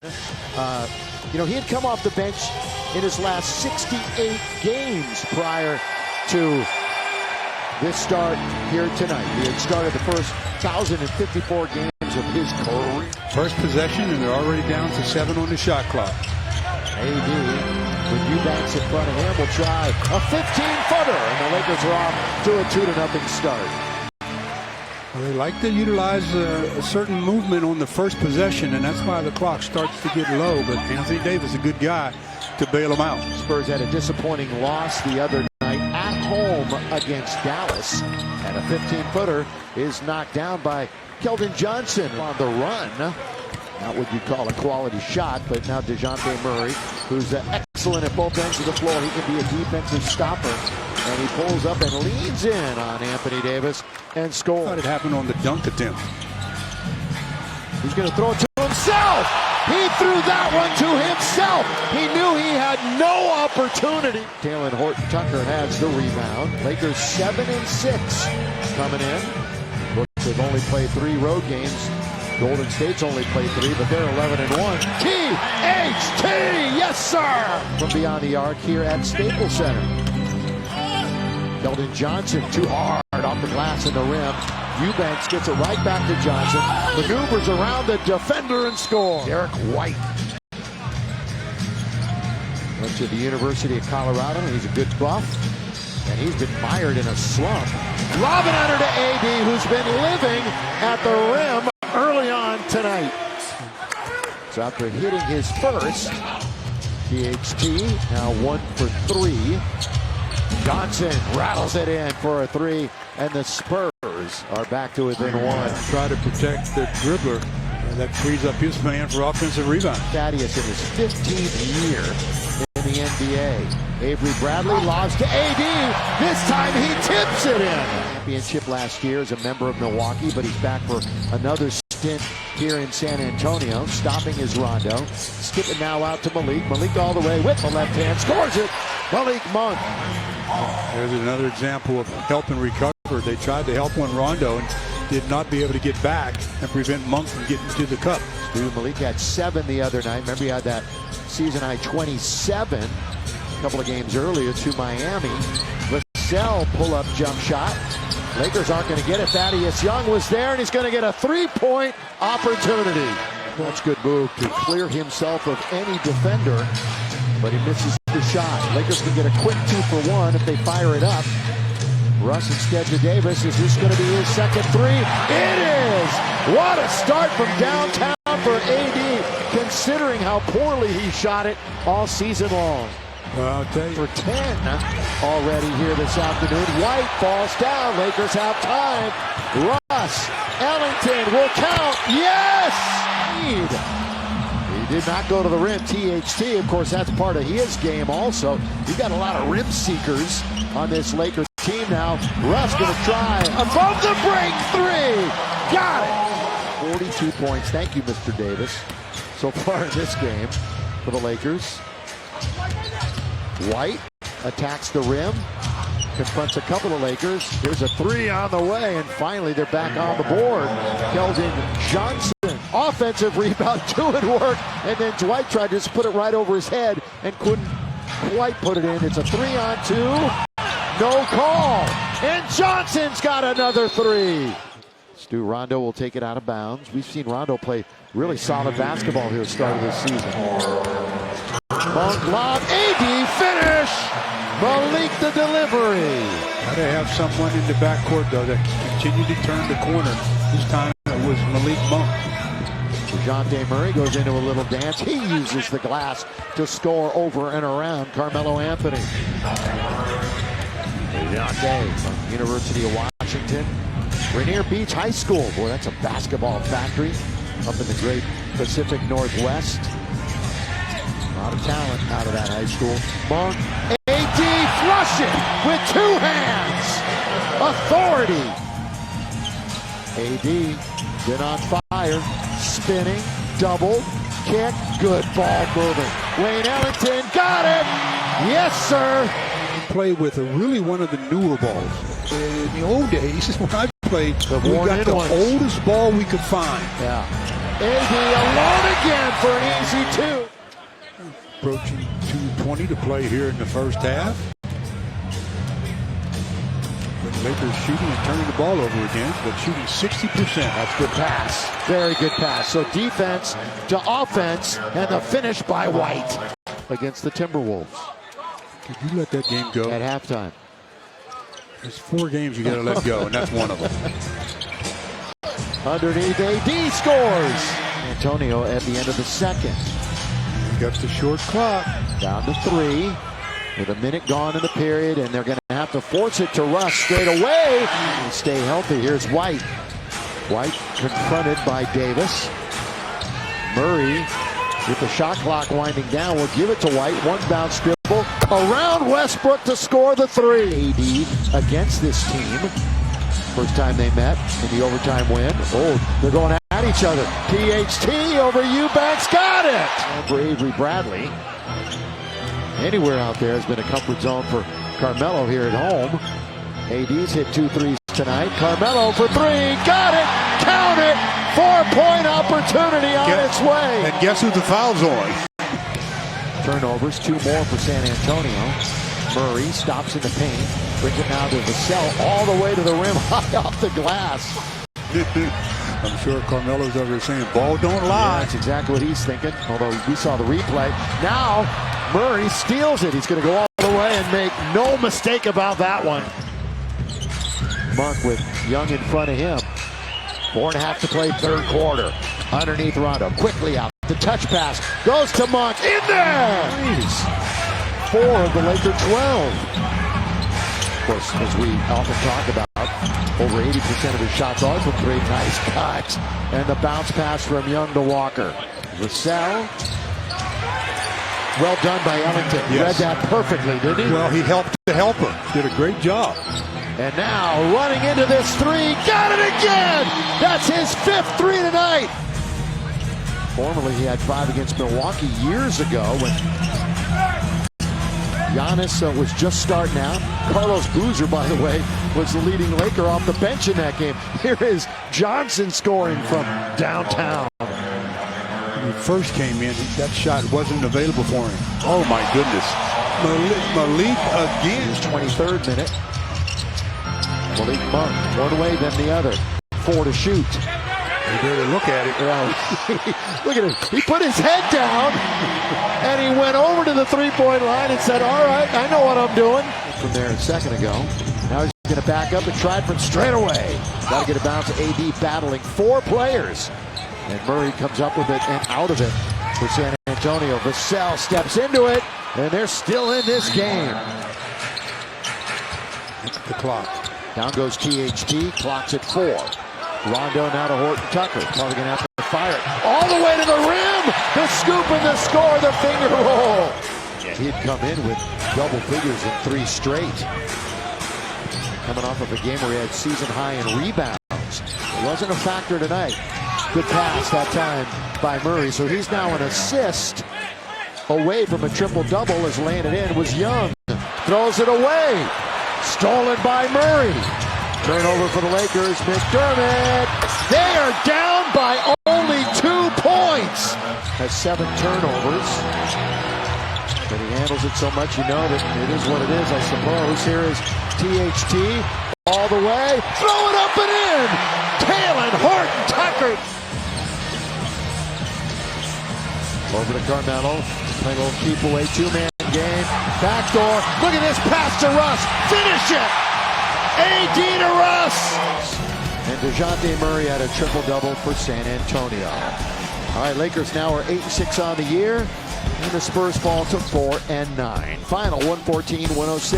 He had come off the bench in his last 68 games prior to this start here tonight. He had started the first 1,054 games of his career. First possession, and they're already down to 7 on the shot clock. AD, with Eubanks in front of him, will try a 15-footer, and the Lakers are off to a 2-0 start. Well, they like to utilize a certain movement on the first possession, and that's why the clock starts to get low. But Anthony Davis is a good guy to bail them out. Spurs had a disappointing loss the other night at home against Dallas, and a 15-footer is knocked down by Keldon Johnson on the run. Not what you'd call a quality shot, but now DeJounte Murray, who's excellent at both ends of the floor. He can be a defensive stopper. And he pulls up and leans in on Anthony Davis and scores. How did it happen on the dunk attempt? He's going to throw it to himself. He threw that one to himself. He knew he had no opportunity. Talen Horton-Tucker has the rebound. Lakers 7-6 coming in. Look, they've only played 3 road games. Golden State's only played 3, but they're 11-1. THT, yes sir! From beyond the arc here at Staples Center. Keldon Johnson too hard off the glass in the rim. Eubanks gets it right back to Johnson. Maneuvers around the defender and scores. Derek White went to the University of Colorado. He's a good buff, and he's been mired in a slump. Lobbing under to AD, who's been living at the rim early on tonight. So after hitting his first, THT now 1 for 3. Johnson rattles it in for a 3, and the Spurs are back to within 1. Try to protect the dribbler. That frees up his man for offensive rebound. Thaddeus in his 15th year in the NBA. Avery Bradley lobs to AD. This time he tips it in. Championship last year as a member of Milwaukee, but he's back for another stint here in San Antonio. Stopping his Rondo. Skipping now out to Malik. Malik all the way with the left hand. Scores it. Malik Monk. There's another example of help and recover. They tried to help one Rondo and did not be able to get back and prevent Monk from getting to the cup. Dude, Malik had 7 the other night. Remember, he had that season high 27 a couple of games earlier to Miami. Vassell pull-up jump shot. Lakers aren't going to get it. Thaddeus Young was there, and he's going to get a 3-point opportunity. That's a good move to clear himself of any defender, but he misses the shot. Lakers can get a quick 2 for 1 if they fire it up. Russ instead to Davis. Is this going to be his second 3? It is! What a start from downtown for AD, considering how poorly he shot it all season long. Well, I'll tell you. For 10 already here this afternoon. White falls down. Lakers have time. Russ Ellington will count. Yes! He did not go to the rim. THT, of course, that's part of his game also. You got a lot of rim seekers on this Lakers team now. Russ going to try above the break 3. Got it. 42 points. Thank you, Mr. Davis. So far in this game for the Lakers. White attacks the rim, confronts a couple of Lakers. Here's a 3 on the way, and finally they're back on the board. Keldon Johnson, offensive rebound, doing work, and then Dwight tried to just put it right over his head and couldn't quite put it in. It's a 3-on-2, no call, and Johnson's got another 3. Stu Rondo will take it out of bounds. We've seen Rondo play really solid basketball here at the start of this season. Monk lob, AD finish! Malik the delivery. Got to have someone in the backcourt, though, that can continue to turn the corner. This time it was Malik Monk. DeJounte Murray goes into a little dance. He uses the glass to score over and around Carmelo Anthony. DeJounte from University of Washington. Rainier Beach High School. Boy, that's a basketball factory up in the great Pacific Northwest. A lot of talent out of that high school. Monk, AD flush it with 2 hands. Authority. AD been on fire. Spinning, double, kick, good ball moving. Wayne Ellington got it. Yes, sir. Played with really one of the newer balls. In the old days, when I played, we got the oldest ball we could find. Yeah. AD alone again for an easy 2. Approaching 2:20 to play here in the first half. But Lakers shooting and turning the ball over again, but shooting 60%. That's good pass. Very good pass. So defense to offense, and the finish by White against the Timberwolves. Did you let that game go? At halftime. There's 4 games you got to let go, and that's one of them. Underneath, AD scores. Antonio at the end of the second. Got the short clock. Down to 3 with a minute gone in the period, and they're going to have to force it to Russ straight away and stay healthy. Here's White. White confronted by Davis. Murray with the shot clock winding down will give it to White. One bounce dribble around Westbrook to score the 3. AD against this team. First time they met in the overtime win. Oh, they're going at each other. THT over Eubanks, got it! For Avery Bradley. Anywhere out there has been a comfort zone for Carmelo here at home. AD's hit 2 threes tonight. Carmelo for 3, got it! Count it! 4-point opportunity on its way. And guess who the foul's on? Turnovers, 2 more for San Antonio. Murray stops in the paint, brings it now to Vassell all the way to the rim, high off the glass. I'm sure Carmelo's over saying, ball don't lie. Yeah, that's exactly what he's thinking, although we saw the replay. Now, Murray steals it. He's going to go all the way and make no mistake about that one. Monk with Young in front of him. 4.5 to play, third quarter. Underneath Rondo, quickly out. The touch pass goes to Monk. In there! Please. 4 of the Laker 12. Of course, as we often talk about, over 80% of his shots are from 3. Nice cut. And the bounce pass from Young to Walker. Vassell. Well done by Ellington. Yes. Read that perfectly, didn't he? Well, he helped the helper. Did a great job. And now running into this 3. Got it again! That's his 5th 3 tonight. Formerly, he had 5 against Milwaukee years ago when Giannis was just starting out. Carlos Boozer, by the way, was the leading Laker off the bench in that game. Here is Johnson scoring from downtown. When he first came in, that shot wasn't available for him. Oh, my goodness. Malik again. His 23rd minute. Malik Monk, one way, then the other. 4 to shoot. You better look at it. Look at him. He put his head down, and he went over to the 3-point line and said, all right, I know what I'm doing. From there a second ago. Now he's going to back up and try it from straight away. Got to get a bounce. AD battling 4 players. And Murray comes up with it and out of it for San Antonio. Vassell steps into it, and they're still in this game. Look at the clock. Down goes THT, clock's at 4. Rondo now to Horton Tucker. Probably going to have to fire it. All the way to the rim! The scoop and the score, the finger roll! He'd come in with double figures in 3 straight. Coming off of a game where he had season high in rebounds. It wasn't a factor tonight. Good pass that time by Murray. So he's now an assist away from a triple-double as laying it in was Young. Throws it away. Stolen by Murray. Turnover for the Lakers. McDermott. They are down by only 2 points. Has 7 turnovers. But he handles it so much, you know that it is what it is, I suppose. Here is THT. All the way. Throw it up and in. Taylor Horton Tucker. Over to Carmelo. Playing a little keep away. 2-man game. Backdoor. Look at this pass to Russ. Finish it. AD to Russ. And DeJounte Murray had a triple-double for San Antonio. All right, Lakers now are 8-6 on the year. And the Spurs fall to 4-9. Final 114-106.